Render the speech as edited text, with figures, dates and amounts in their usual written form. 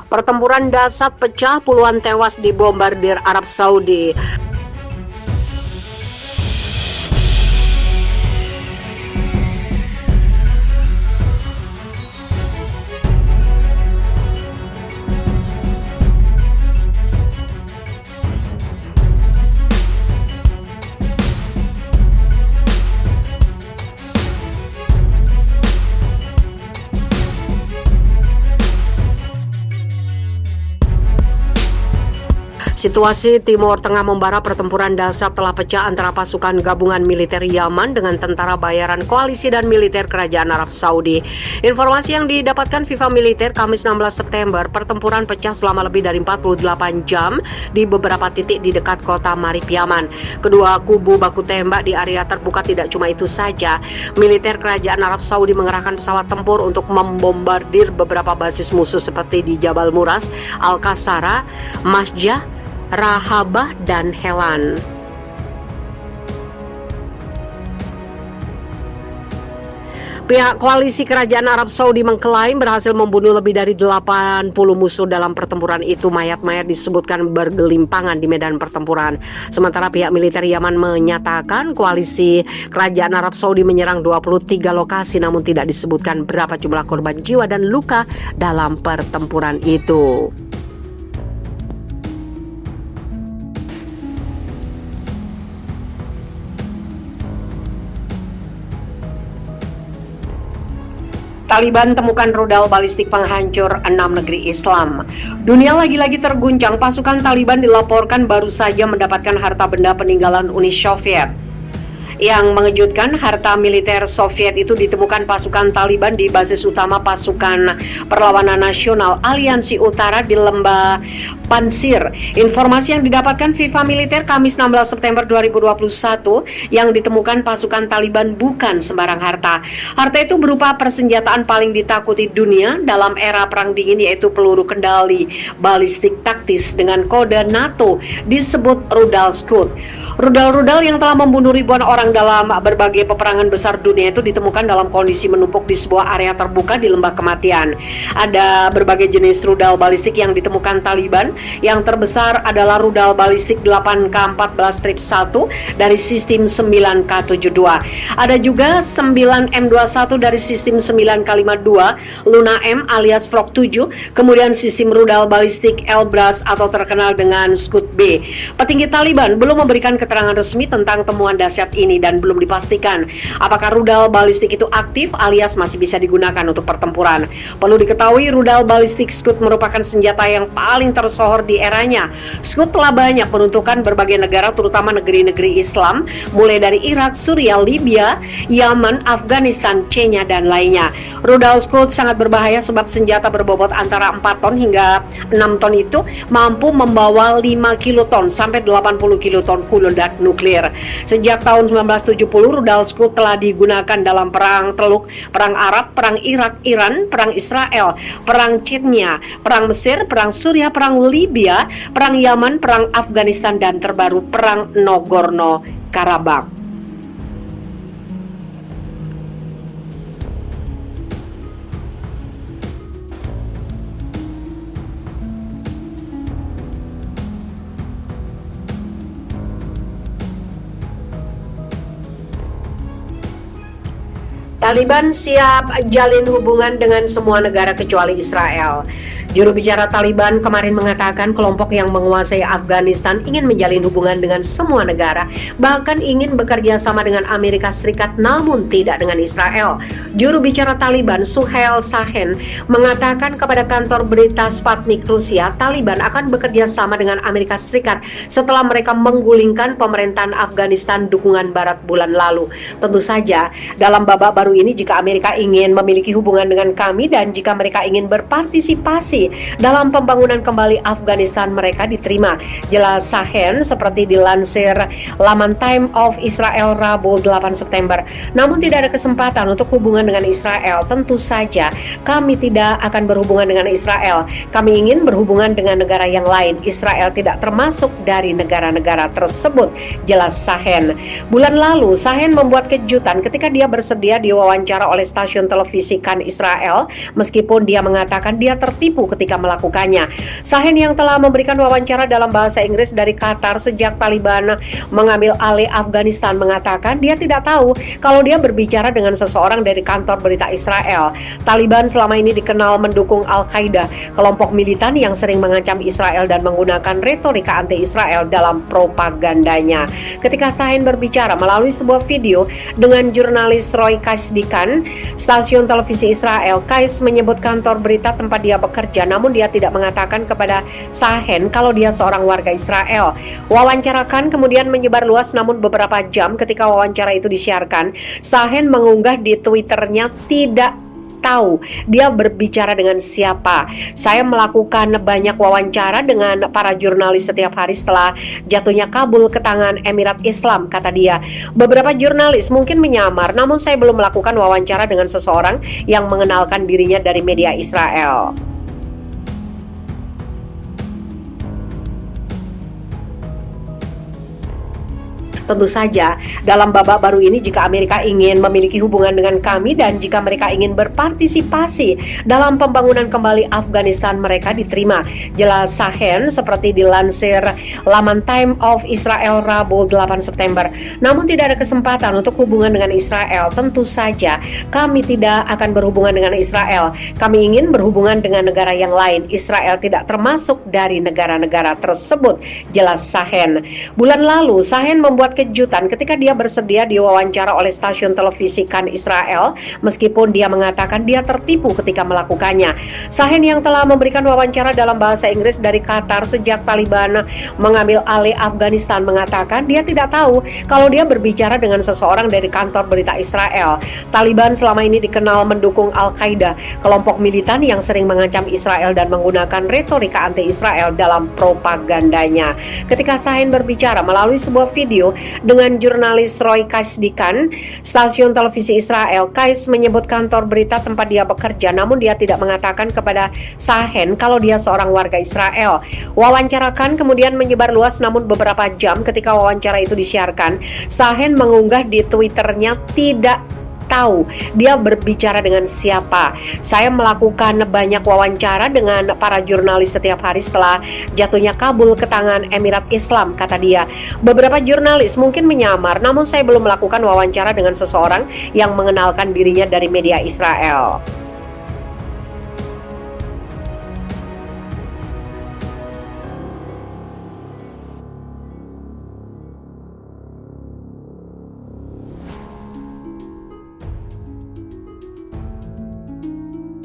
Pertempuran dahsyat pecah, puluhan tewas dibombardir Arab Saudi. Situasi Timur Tengah membara. Pertempuran dahsyat telah pecah antara pasukan gabungan militer Yaman dengan tentara bayaran koalisi dan militer kerajaan Arab Saudi. Informasi yang didapatkan FIFA Militer Kamis 16 September, pertempuran pecah selama lebih dari 48 jam di beberapa titik di dekat kota Marib, Yaman. Kedua kubu baku tembak di area terbuka. Tidak cuma itu saja, militer kerajaan Arab Saudi mengerahkan pesawat tempur untuk membombardir beberapa basis musuh seperti di Jabal Muras, Al-Qasara, Masjah, Rahabah, dan Helan. Pihak koalisi kerajaan Arab Saudi mengklaim berhasil membunuh lebih dari 80 musuh dalam pertempuran itu. Mayat-mayat disebutkan bergelimpangan di medan pertempuran. Sementara pihak militer Yaman menyatakan koalisi kerajaan Arab Saudi menyerang 23 lokasi, namun tidak disebutkan berapa jumlah korban jiwa dan luka dalam pertempuran itu. Taliban temukan rudal balistik penghancur 6 negeri Islam. Dunia lagi-lagi terguncang. Pasukan Taliban dilaporkan baru saja mendapatkan harta benda peninggalan Uni Soviet. Yang mengejutkan, harta militer Soviet itu ditemukan pasukan Taliban di basis utama pasukan perlawanan nasional Aliansi Utara di lembah Pansir. Informasi yang didapatkan FIFA Militer Kamis 16 September 2021, yang ditemukan pasukan Taliban bukan sembarang harta. Harta itu berupa persenjataan paling ditakuti dunia dalam era perang dingin, yaitu peluru kendali balistik taktis dengan kode NATO disebut rudal Scud. Rudal-rudal yang telah membunuh ribuan orang dalam berbagai peperangan besar dunia itu ditemukan dalam kondisi menumpuk di sebuah area terbuka di lembah kematian. Ada berbagai jenis rudal balistik yang ditemukan Taliban. Yang terbesar adalah rudal balistik 8K14-1 dari sistem 9K72. Ada juga 9M21 dari sistem 9K52 Luna M alias Frog 7. Kemudian sistem rudal balistik Elbrus atau terkenal dengan Scud B. Petinggi Taliban belum memberikan keterangan resmi tentang temuan dahsyat ini dan belum dipastikan apakah rudal balistik itu aktif alias masih bisa digunakan untuk pertempuran. Perlu diketahui, rudal balistik Scud merupakan senjata yang paling tersohor di eranya. Scud telah banyak menuntukkan berbagai negara, terutama negeri-negeri Islam, mulai dari Irak, Suriah, Libya, Yaman, Afghanistan, Chechnya, dan lainnya. Rudal Scud sangat berbahaya sebab senjata berbobot antara 4 ton hingga 6 ton itu mampu membawa 5 kiloton sampai 80 kiloton ledak nuklir. Sejak tahun 1970, rudal Scud telah digunakan dalam perang Teluk, perang Arab, perang Irak, Iran, perang Israel, perang Chechnya, perang Mesir, perang Suriah, perang Libya, perang Yaman, perang Afghanistan, dan terbaru perang Nagorno-Karabakh. Taliban siap jalin hubungan dengan semua negara kecuali Israel. Juru bicara Taliban kemarin mengatakan kelompok yang menguasai Afghanistan ingin menjalin hubungan dengan semua negara, bahkan ingin bekerja sama dengan Amerika Serikat namun tidak dengan Israel. Juru bicara Taliban Suhail Shaheen mengatakan kepada kantor berita Sputnik Rusia, Taliban akan bekerja sama dengan Amerika Serikat setelah mereka menggulingkan pemerintahan Afghanistan dukungan Barat bulan lalu. Tentu saja dalam babak baru ini, jika Amerika ingin memiliki hubungan dengan kami dan jika mereka ingin berpartisipasi dalam pembangunan kembali Afghanistan, mereka diterima, jelas Shaheen seperti dilansir laman Time of Israel Rabu 8 September. Namun tidak ada kesempatan untuk hubungan dengan Israel. Tentu saja kami tidak akan berhubungan dengan Israel. Kami ingin berhubungan dengan negara yang lain. Israel tidak termasuk dari negara-negara tersebut, jelas Shaheen. Bulan lalu Shaheen membuat kejutan ketika dia bersedia diwawancara diwawancara oleh stasiun televisi Kan Israel, meskipun dia mengatakan dia tertipu ketika melakukannya. Sahen yang telah memberikan wawancara dalam bahasa Inggris dari Qatar sejak Taliban mengambil alih Afghanistan mengatakan dia tidak tahu kalau dia berbicara dengan seseorang dari kantor berita Israel. Taliban selama ini dikenal mendukung Al-Qaeda, kelompok militan yang sering mengancam Israel dan menggunakan retorika anti-Israel dalam propagandanya. Ketika Sahen berbicara melalui sebuah video dengan jurnalis Roy Kais di Kan, stasiun televisi Israel, Kais menyebut kantor berita tempat dia bekerja, namun dia tidak mengatakan kepada Sahen kalau dia seorang warga Israel. Wawancara Kan kemudian menyebar luas, namun beberapa jam ketika wawancara itu disiarkan, Sahen mengunggah di Twitternya tidak tahu dia berbicara dengan siapa. Saya melakukan banyak wawancara dengan para jurnalis setiap hari setelah jatuhnya Kabul ke tangan Emirat Islam, kata dia. Beberapa jurnalis mungkin menyamar, namun saya belum melakukan wawancara dengan seseorang yang mengenalkan dirinya dari media Israel. Tentu saja, dalam babak baru ini jika Amerika ingin memiliki hubungan dengan kami dan jika mereka ingin berpartisipasi dalam pembangunan kembali Afghanistan, mereka diterima, jelas Sahen seperti dilansir laman Time of Israel Rabu 8 September. Namun tidak ada kesempatan untuk hubungan dengan Israel. Tentu saja kami tidak akan berhubungan dengan Israel. Kami ingin berhubungan dengan negara yang lain. Israel tidak termasuk dari negara-negara tersebut, jelas Sahen. Bulan lalu Sahen membuat kejutan ketika dia bersedia diwawancara oleh stasiun televisi Kan Israel, meskipun dia mengatakan dia tertipu ketika melakukannya. Sahen yang telah memberikan wawancara dalam bahasa Inggris dari Qatar sejak Taliban mengambil alih Afghanistan mengatakan dia tidak tahu kalau dia berbicara dengan seseorang dari kantor berita Israel. Taliban selama ini dikenal mendukung Al-Qaeda, kelompok militan yang sering mengancam Israel dan menggunakan retorika anti-Israel dalam propagandanya. Ketika Sahen berbicara melalui sebuah video dengan jurnalis Roy Kais di Kan, stasiun televisi Israel, Kais menyebut kantor berita tempat dia bekerja, namun dia tidak mengatakan kepada Sahen kalau dia seorang warga Israel. Wawancara Kan kemudian menyebar luas, namun beberapa jam ketika wawancara itu disiarkan, Sahen mengunggah di Twitternya tidak tahu dia berbicara dengan siapa. Saya melakukan banyak wawancara dengan para jurnalis setiap hari setelah jatuhnya Kabul ke tangan Emirat Islam, kata dia. Beberapa jurnalis mungkin menyamar, namun saya belum melakukan wawancara dengan seseorang yang mengenalkan dirinya dari media Israel.